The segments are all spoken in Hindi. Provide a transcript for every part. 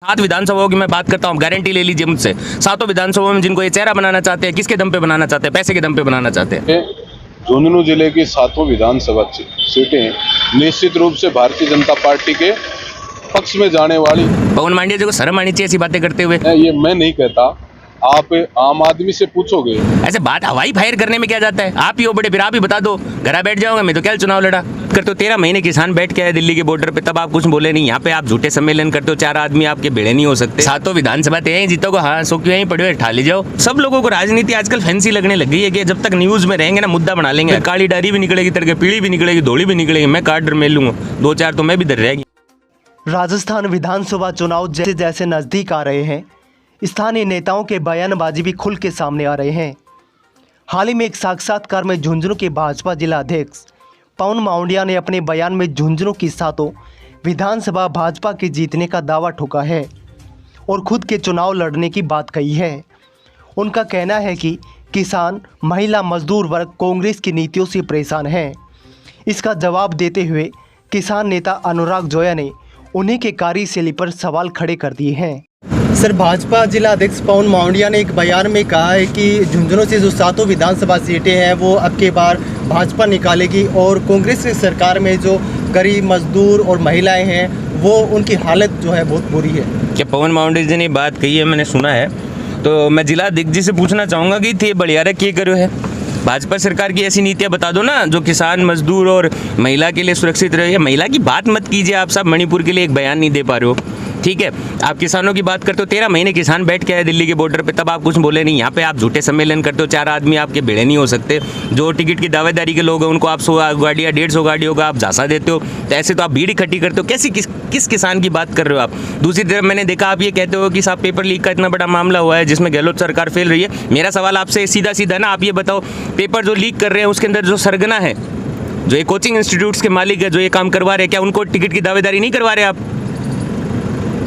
7 विधानसभाओं की मैं बात करता हूँ, गारंटी ले लीजिए मुझसे। 7 विधानसभाओं में जिनको ये चेहरा बनाना चाहते हैं, किसके दम पे बनाना चाहते हैं? पैसे के दम पे बनाना चाहते हैं। झुंझुनू जिले की 7 विधानसभा सीटें निश्चित रूप से भारतीय जनता पार्टी के पक्ष में जाने वाली। पवन मांडिया जी को शर्म आनी चाहिए ऐसी बातें करते हुए। ये मैं नहीं कहता, आप आम आदमी से पूछोगे। ऐसे बात हवाई फायर करने में क्या जाता है? आप ही हो बड़े, फिर आप ही बता दो। घर बैठ जाओगे, मैं तो क्या चुनाव लड़ा करते हो। 13 महीने किसान बैठ के आए दिल्ली के बॉर्डर पे, तब आप कुछ बोले नहीं। यहाँ पे आप झूठे सम्मेलन करते हो, 4 आदमी आपके बेड़े नहीं हो सकते। 7 विधानसभा यहीं जीतोगे, हाँ सो क्यों यहीं पड़े हुए ठा ले जाओ। सब लोगों को राजनीति आजकल फैंसी लगने लग गई है कि जब तक न्यूज में रहेंगे ना मुद्दा बना लेंगे। काली डायरी भी निकलेगी, तरह पीली भी निकलेगी, धोली भी निकलेगी। मैं कार्ड डर में लूंगा 2-4 तो मैं भी डर रहेगी। राजस्थान विधानसभा चुनाव जैसे जैसे नज़दीक आ रहे हैं, स्थानीय नेताओं के बयानबाजी भी खुल के सामने आ रहे हैं। हाल ही में एक साक्षात्कार में झुंझुनू के भाजपा जिला अध्यक्ष पवन मांडिया ने अपने बयान में झुंझुनू की 7 विधानसभा भाजपा के जीतने का दावा ठोका है और खुद के चुनाव लड़ने की बात कही है। उनका कहना है कि किसान, महिला, मजदूर वर्ग कांग्रेस की नीतियों से परेशान है। इसका जवाब देते हुए किसान नेता अनुराग जोया ने उन्हीं के कार्यशैली पर सवाल खड़े कर दिए हैं। सर, भाजपा जिला अध्यक्ष पवन मांडिया ने एक बयान में कहा है कि झुंझुनू से जो 7 विधानसभा सीटें हैं वो अब के बार भाजपा निकालेगी और कांग्रेस की सरकार में जो गरीब, मजदूर और महिलाएं हैं वो उनकी हालत जो है बहुत बुरी है। क्या पवन मांडिया जी ने बात कही है? मैंने सुना है। तो मैं जिला अध्यक्ष जी से पूछना चाहूँगा कि थे बलियारा क्या करो है? भाजपा सरकार की ऐसी नीतियां बता दो ना जो किसान, मजदूर और महिला के लिए सुरक्षित रहे। महिला की बात मत कीजिए, आप सब मणिपुर के लिए एक बयान नहीं दे पा रहे हो, ठीक है। आप किसानों की बात करते हो, 13 महीने किसान बैठ के आए दिल्ली के बॉर्डर पे, तब आप कुछ बोले नहीं। यहाँ पे आप झूठे सम्मेलन करते हो, 4 आदमी आपके बेड़े नहीं हो सकते। जो टिकट की दावेदारी के लोग हैं उनको आप 100 गाड़ियाँ, 150 गाड़ियों का आप झांसा देते हो। तो ऐसे तो आप भीड़ इकट्ठी करते हो। कैसी किस किसान की बात कर रहे हो आप? दूसरी तरफ मैंने देखा आप ये कहते हो कि साहब पेपर लीक का इतना बड़ा मामला हुआ है जिसमें गहलोत सरकार फेल रही है। मेरा सवाल आपसे सीधा सीधा ना, आप ये बताओ, पेपर जो लीक कर रहे हैं उसके अंदर जो सरगना है, जो ये कोचिंग इंस्टीट्यूट्स के मालिक है, जो ये काम करवा रहे हैं, क्या उनको टिकट की दावेदारी नहीं करवा रहे आप?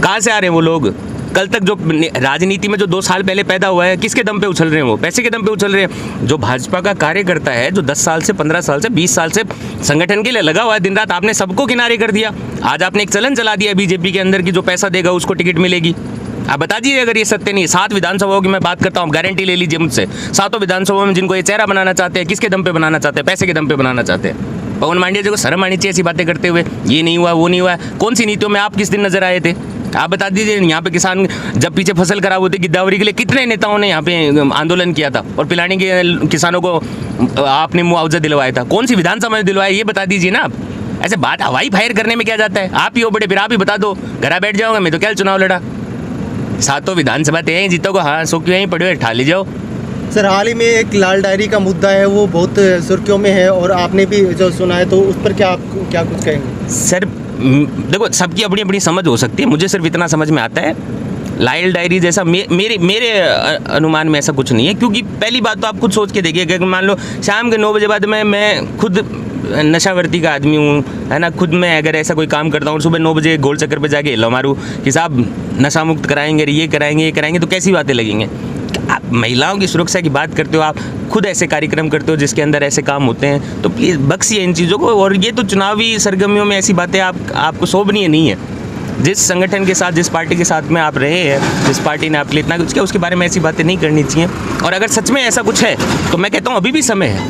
कहाँ से आ रहे हैं वो लोग? कल तक जो राजनीति में जो 2 साल पहले पैदा हुआ है, किसके दम पे उछल रहे हैं? वो पैसे के दम पे उछल रहे हैं। जो भाजपा का कार्यकर्ता है, जो 10 साल से, 15 साल से, 20 साल से संगठन के लिए लगा हुआ है दिन रात, आपने सबको किनारे कर दिया। आज आपने एक चलन चला दिया बीजेपी के अंदर की जो पैसा देगा उसको टिकट मिलेगी। आप बता दीजिए अगर ये सत्य नहीं है। 7 विधानसभाओं की मैं बात करता हूँ, गारंटी ले लीजिए मुझसे। 7 विधानसभाओं में जिनको ये चेहरा बनाना चाहते हैं, किसके दम पे बनाना चाहते हैं? पैसे के दम पे बनाना चाहते हैं। पवन मांडिया जी को शर्म आनी चाहिए ऐसी बातें करते हुए। ये नहीं हुआ, वो नहीं हुआ। कौन सी नीतियों में आप किस दिन नजर आए थे? आप बता दीजिए। यहाँ पे किसान जब पीछे फसल खराब होती गिरदावरी के लिए कितने नेताओं ने यहाँ पे आंदोलन किया था और पिलानी के किसानों को आपने मुआवजा दिलवाया था? कौन सी विधानसभा में दिलवाया, ये बता दीजिए ना आप। ऐसे बात हवाई फायर करने में क्या जाता है? आप ही हो बड़े, फिर आप ही बता दो। घर बैठ जाओगे, मैं तो क्या चुनाव लड़ा। 7 विधानसभा यहीं जीतोगे, हाँ सो क्यों यहीं पड़े हुए ठा ले जाओ। सर, हाल ही में एक लाल डायरी का मुद्दा है वो बहुत सुर्खियों में है और आपने भी जो सुना है, तो उस पर क्या कुछ कहेंगे? सर देखो, सबकी अपनी अपनी समझ हो सकती है। मुझे सिर्फ इतना समझ में आता है, लाइल डायरी जैसा मेरे अनुमान में ऐसा कुछ नहीं है। क्योंकि पहली बात तो आप खुद सोच के देखिए कि मान लो शाम के 9 बजे बाद मैं खुद नशावर्ती का आदमी हूँ, है ना। खुद मैं अगर ऐसा कोई काम करता हूँ, सुबह 9 बजे गोल चक्कर पे जाके हिला मारूँ कि साहब नशा मुक्त कराएंगे, ये कराएंगे, तो कैसी बातें लगेंगे? आप महिलाओं की सुरक्षा की बात करते हो, आप खुद ऐसे कार्यक्रम करते हो जिसके अंदर ऐसे काम होते हैं, तो प्लीज़ बख्शिए इन चीज़ों को। और ये तो चुनावी सरगर्मियों में ऐसी बातें आपको शोभनीय नहीं है। जिस संगठन के साथ, जिस पार्टी के साथ में आप रहे हैं, जिस पार्टी ने आपके लिए इतना कुछ किया, उसके बारे में ऐसी बातें नहीं करनी चाहिए। और अगर सच में ऐसा कुछ है तो मैं कहता हूँ अभी भी समय है।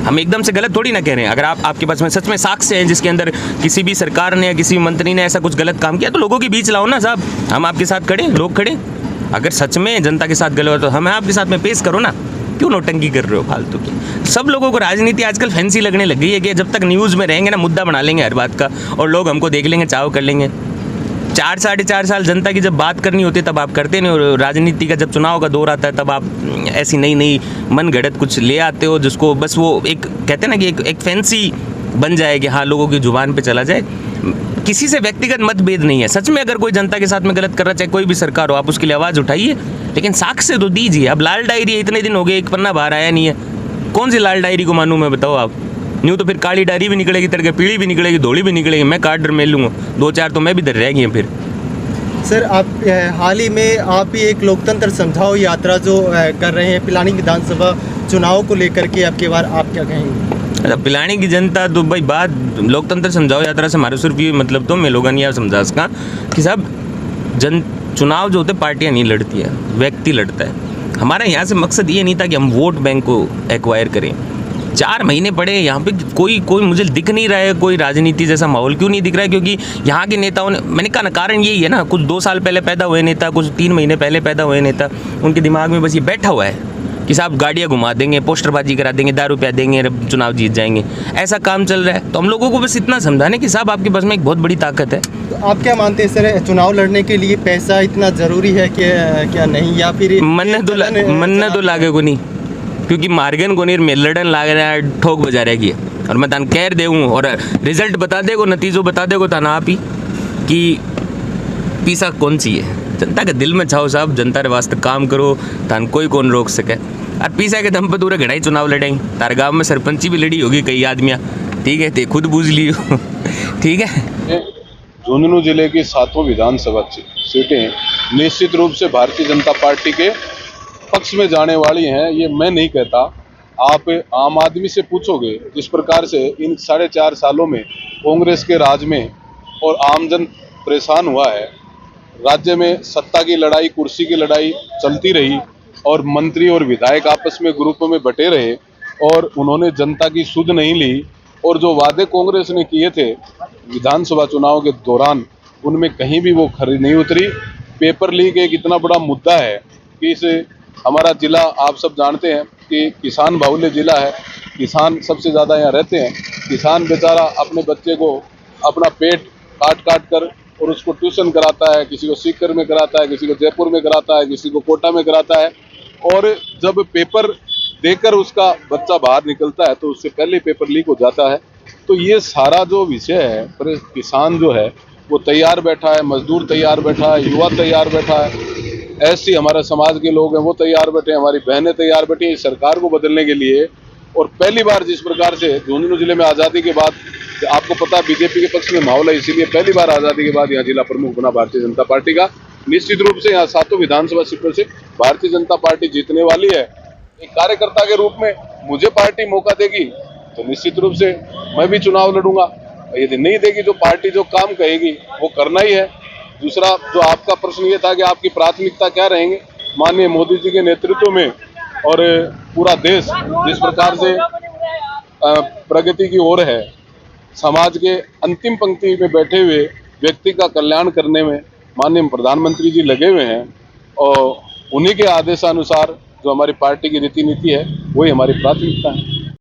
हम एकदम से गलत थोड़ी ना कह रहे हैं। अगर आपके पास में सच में साक्ष्य हैं जिसके अंदर किसी भी सरकार ने या किसी मंत्री ने ऐसा कुछ गलत काम किया, तो लोगों के बीच लाओ ना साहब। हम आपके साथ खड़े, लोग खड़े। अगर सच में जनता के साथ गलत हो तो हमें आपके साथ में पेश करो ना। क्यों नौटंकी कर रहे हो फालतू की? सब लोगों को राजनीति आजकल फैंसी लगने लग गई है कि जब तक न्यूज़ में रहेंगे ना मुद्दा बना लेंगे हर बात का, और लोग हमको देख लेंगे, चाव कर लेंगे। 4-4.5 साल जनता की जब बात करनी होती है तब आप करते नहीं। और राजनीति का जब चुनाव का दौर आता है तब आप ऐसी नई मन गढ़ंत कुछ ले आते हो जिसको बस वो एक कहते हैं ना कि एक फैंसी बन जाए कि हाँ लोगों की जुबान पे चला जाए। किसी से व्यक्तिगत मतभेद नहीं है। सच में अगर कोई जनता के साथ में गलत कर रहा है, चाहे कोई भी सरकार हो, आप उसके लिए आवाज़ उठाइए, लेकिन साक्ष्य तो दीजिए। अब लाल डायरी है, इतने दिन हो गए, एक पन्ना बाहर आया नहीं है। कौन सी लाल डायरी को मानूँ मैं, बताओ आप? न्यू तो फिर काली डायरी भी निकलेगी, तरह पीली भी निकलेगी, धोली भी निकलेगी। मैं कार्ड डर में लूँगा 2-4 तो मैं भी डर रहेगी फिर। सर, आप हाल ही में आप ही एक लोकतंत्र समझाओ यात्रा जो कर रहे हैं पिलानी विधानसभा चुनाव को लेकर के, आपके बार आप क्या कहेंगे? पिलानी की जनता तो भाई बात लोकतंत्र समझाओ यात्रा से हमारे सिर्फ ये मतलब तो मैं लोगों ने यह समझा सका कि साहब चुनाव जो होते पार्टियां नहीं लड़ती है, व्यक्ति लड़ता है। हमारा यहाँ से मकसद ये नहीं था कि हम वोट बैंक को एक्वायर करें। 4 महीने पड़े यहाँ पे, कोई मुझे दिख नहीं रहा है, कोई राजनीति जैसा माहौल क्यों नहीं दिख रहा है? क्योंकि यहाँ के नेताओं ने, मैंने कहा ना, कारण यही है ना, कुछ 2 साल पहले पैदा हुए नेता, कुछ 3 महीने पहले पैदा हुए नेता, उनके दिमाग में बस ये बैठा हुआ है कि साहब गाड़ियाँ घुमा देंगे, पोस्टरबाजी करा देंगे, दारू पिला देंगे, चुनाव जीत जाएंगे, ऐसा काम चल रहा है। तो हम लोगों को बस इतना समझाने कि साहब आपके पास में एक बहुत बड़ी ताकत है। तो आप क्या मानते हैं सर, चुनाव लड़ने के लिए पैसा इतना ज़रूरी है कि क्या नहीं, या फिर मन्नत तो लागे को नहीं, क्योंकि मार्गन को नहीं लड़न लाग रहा है, ठोक बजा रहा है और मैं तान कह देऊँ और रिजल्ट बता देगो, नतीजों बता देगो ताना आप ही कि पीसा कौन सी है। जनता के दिल में छाओ साहब, जनता के वास्ते काम करो, तान कोई कौन रोक सके। और पीसा के दम पर पूरे घड़ा ही चुनाव लड़ेंगे। तार गाँव में सरपंची भी लड़ी होगी कई आदमियाँ, ठीक है, ते खुद बूझ लियो ठीक है। झुंझुनू जिले की 7 विधानसभा सीटें निश्चित रूप से भारतीय जनता पार्टी के पक्ष में जाने वाली हैं। ये मैं नहीं कहता, आप आम आदमी से पूछोगे। जिस प्रकार से इन 4.5 सालों में कांग्रेस के राज में और आमजन परेशान हुआ है, राज्य में सत्ता की लड़ाई, कुर्सी की लड़ाई चलती रही और मंत्री और विधायक आपस में ग्रुपों में बटे रहे और उन्होंने जनता की सुध नहीं ली। और जो वादे कांग्रेस ने किए थे विधानसभा चुनाव के दौरान, उनमें कहीं भी वो खरी नहीं उतरी। पेपर लीक एक इतना बड़ा मुद्दा है कि इस हमारा जिला, आप सब जानते हैं कि किसान बाहुल्य जिला है, किसान सबसे ज़्यादा यहाँ रहते हैं। किसान बेचारा अपने बच्चे को अपना पेट काट कर और उसको ट्यूशन कराता है, किसी को सीकर में कराता है, किसी को जयपुर में कराता है, किसी को कोटा में कराता है। और जब पेपर देकर उसका बच्चा बाहर निकलता है तो उससे पहले पेपर लीक हो जाता है। तो ये सारा जो विषय है, पर किसान जो है वो तैयार बैठा है, मजदूर तैयार बैठा है, युवा तैयार बैठा है, ऐसी हमारे समाज के लोग हैं वो तैयार बैठे हैं, हमारी बहनें तैयार बैठी हैं इस सरकार को बदलने के लिए। और पहली बार जिस प्रकार से झुंझुनू जिले में आज़ादी के बाद, आपको पता बीजेपी के पक्ष में माहौल है, इसीलिए पहली बार आज़ादी के बाद यहाँ जिला प्रमुख बना भारतीय जनता पार्टी का। निश्चित रूप से यहाँ 7 विधानसभा सीटों से भारतीय जनता पार्टी जीतने वाली है। एक कार्यकर्ता के रूप में मुझे पार्टी मौका देगी तो निश्चित रूप से मैं भी चुनाव लड़ूंगा। यदि नहीं देगी, जो पार्टी जो काम कहेगी वो करना ही है। दूसरा, जो आपका प्रश्न ये था कि आपकी प्राथमिकता क्या रहेंगे, माननीय मोदी जी के नेतृत्व में और पूरा देश जिस प्रकार से प्रगति की ओर है, समाज के अंतिम पंक्ति में बैठे हुए व्यक्ति का कल्याण करने में माननीय प्रधानमंत्री जी लगे हुए हैं और उन्हीं के आदेशानुसार जो हमारी पार्टी की रीति नीति है वही हमारी प्राथमिकता है।